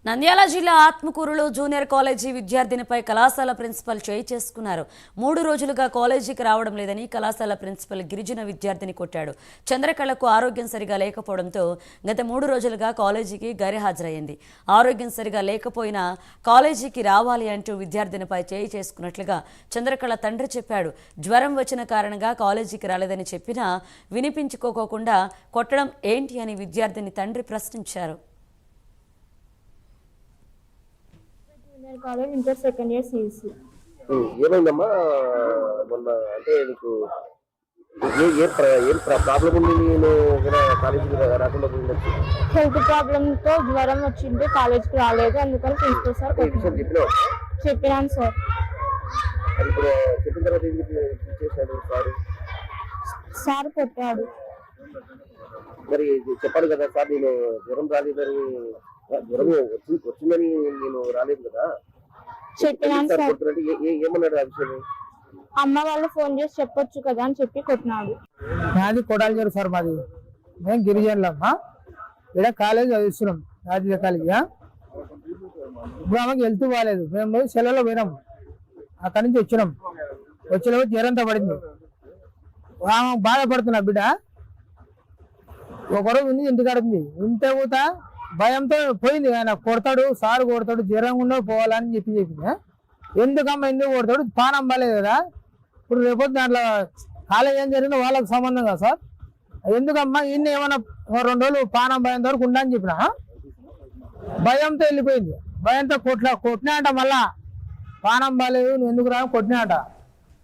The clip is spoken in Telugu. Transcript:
నంద్యాల జిల్లా ఆత్మకూరులో జూనియర్ కాలేజీ విద్యార్థినిపై కళాశాల ప్రిన్సిపల్ చేయి చేసుకున్నారు. 3 రోజులుగా కాలేజీకి రావడం లేదని కళాశాల ప్రిన్సిపల్ గిరిజన విద్యార్థిని కొట్టాడు. చంద్రకళకు ఆరోగ్యం సరిగా లేకపోవడంతో గత 3 రోజులుగా కాలేజీకి గైర్హాజరైంది. ఆరోగ్యం సరిగా లేకపోయినా కాలేజీకి రావాలి అంటూ విద్యార్థినిపై చేయి చేసుకున్నట్లుగా చంద్రకళ తండ్రి చెప్పాడు. జ్వరం వచ్చిన కారణంగా కాలేజీకి రాలేదని చెప్పినా వినిపించుకోకుండా కొట్టడం ఏంటి అని విద్యార్థిని తండ్రి ప్రశ్నించారు. College inter second year CSC. ఏమైందమ్మా మొన్న? అంటే నీకు ఏం ప్రాబ్లం ఉంది? నేను కాలేజీకి రాకుండా పోయింది. హెల్త్ ప్రాబ్లమ్ తో జ్వరం వచ్చింది, కాలేజ్కి రాలేదు. అందుకని ప్రిన్సిపల్ సార్ చెప్పినాను సార్. ఇప్పుడు చెప్పిన తర్వాత ఏం చేశాడు సార్ కొట్టాడు. మరి చెప్పాలి కదా సార్, నేను జ్వరం రాలేదని, జ్వరం వచ్చిందని నేను రాలేదు కదా చెప్పినాను సార్. ఏమన్నాడు ఆ విషయం? అమ్మ వాళ్ళు ఫోన్ చేసి చెప్పొచ్చు కదా అని చెప్పి కొట్టినాడు. మాది కొడాలి సార్. మాది మేము గిరిజనులమ్మా. ఇక్కడ కాలేజ్ చదివిస్తున్నాం, రాజకీయ కాలేజ్. ఇప్పుడు ఆమెకి హెల్త్ బాగాలేదు. మేము సెలవులో పోయినాం, అక్కడి నుంచి వచ్చినాం. వచ్చినప్పుడు జ్వరంతో పడింది. ఆమె బాధపడుతున్నా బిడ్డ. ఒకరోజు ఉంది, ఇంటికాడ ఉంది. ఉంటే పోతా భయంతో పోయింది. ఆయన కొడతాడు, సార్ కొడతాడు, జ్వరం ఉండవు పోవాలని చెప్పింది. ఎందుకమ్మా ఎందుకు కొడతాడు? పానం బాలేదు కదా. ఇప్పుడు రేపు దాంట్లో కాలేజ్ ఏం జరిగిందో వాళ్ళకి సంబంధం కదా సార్. ఎందుకమ్మా ఇన్ని ఏమన్నా 2 రోజులు పానం భయంతో వరకు ఉండని చెప్పిన భయంతో వెళ్ళిపోయింది. భయంతో కొట్టినా అంట. మళ్ళా పానం బాలేదు, నువ్వు ఎందుకు రా కొట్టినా అంట.